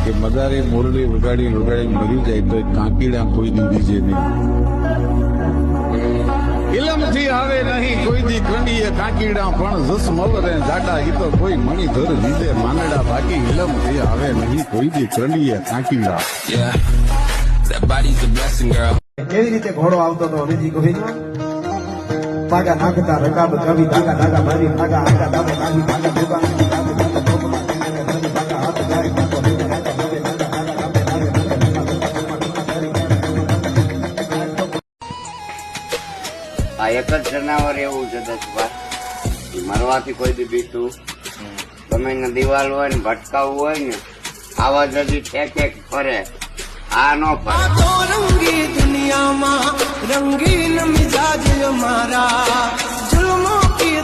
કે મદારી મોરલી વગાડી મરી જાય તો કાંકીડા કોઈ દીધી છે નહીં. ઇલમથી આવે નહીં કોઈ દી કંડીએ કાંકીડા પણ જસ મવરે જાડા ઈ તો કોઈ મણી ઘર દીધે માનડા બાકી ઇલમથી આવે નહીં કોઈ દી કંડીએ કાંકીડા. કેવી રીતે ઘોડો આવતો હતો અભિજી ગોહિલમાં પાગા નાખતા રકાબ કવિ ધાગા ધાગા મારી ભાગા આગા દાબો કાઢી ભાગા ધોકા આ એક જ જનાવર એવું છે દસભાઈ મરવાથી કોઈ દી બીતું ગમે ને દિવાલ હોય ને ભટકાવવું હોય ને આવા જજી ઠેક ફરે આ નો ફરે. રંગી દુનિયામાં રંગીન મિજાજ મારા જુલ્મો કી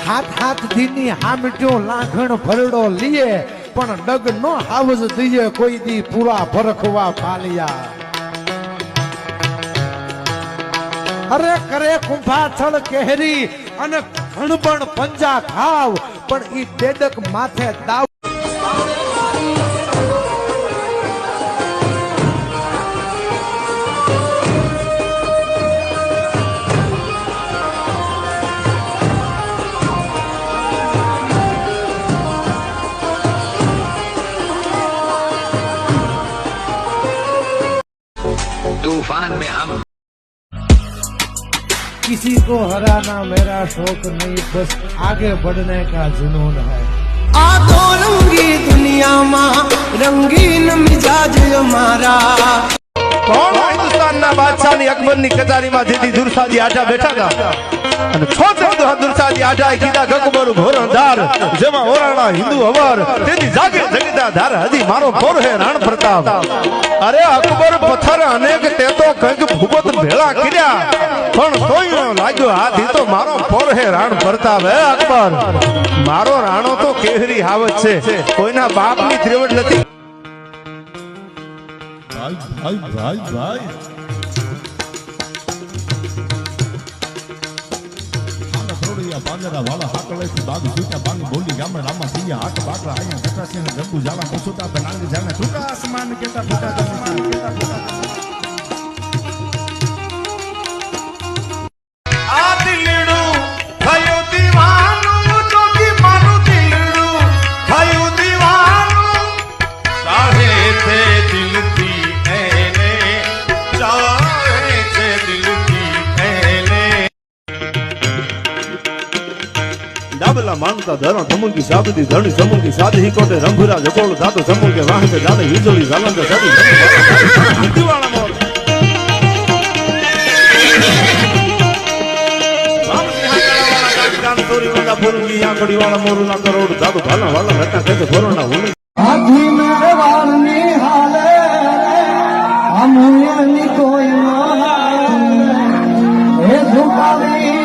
હાથ ધીની હામટ્યો લાખણ ભરડો લીએ પણ ડગ નો હાવજ દઈએ કોઈ દી પૂરા ભરખવા ફાલિયા. અરે કરે કુંભા છળ કેહરી અને ઘણબણ પંજા ખાવ પણ ઈ ડેડક માથે દાવ. तूफान में हम किसी को हराना मेरा शौक नहीं बस आगे बढ़ने का जुनून है. आ तो रंगी दुनियाમાં રંગીન મિજાજ મારા. કોણ હિન્દુસ્તાનના બાદશાહની અકબરની કચારીમાં જેથી દુરસાદી આજા બેઠા હતા અને છોતેર દુરસાદી આજાએ કીધા ગકબર ઘોરણદાર જેમાં ઓરાણા હિન્દુ હવર તેથી જાગે જગતા ધાર હજી મારો પોર હે રાણ પ્રતાપ. અરે અકબર પથ્થર અનેક તે તો કંઈક ભૂગત ભેળા કર્યા પણ તોય લાગ્યો હાથ ઈ તો મારો પોર હે રાણ પ્રતાપ. હે અકબર મારો રાણો તો કેહરી હાવત છે કોઈના બાપની ત્રેવડ નથી. ભાઈ બાંગરા વાળા હાકળેથી બાગ છૂટા બાંગ બોલી ગામડા રામા થયા હાક બાકરા આયા કટાસી ને જંબુ જાળા પોસોતા બનાંગ જાને છૂટા આસમાન કેતા ફૂટા આ દિલડું થયું દીવાનું જોગી મારું દિલડું થયું દીવાનું ચાહે છે દિલથી એને ચાહે છે દિલથી એને ડાબલા માનતા ધરણ ધમુકી સાબદી ધણી સમુકી સાધી કોટે રંભુરા જકોળ સાતો સમુકે વાહકે જાને વીજળી ઝાલંદ સદી દિવાળા મોર ચોરી વાળા ફોરંગી આંકડી વાળા મોરું ના કરોડ જાદુ ભાલા વાળા ઘટા ખેતે ફોરના હું હાથી મેરે વાળની હાલે અમુયની કોઈ ના હે ઝુકાવી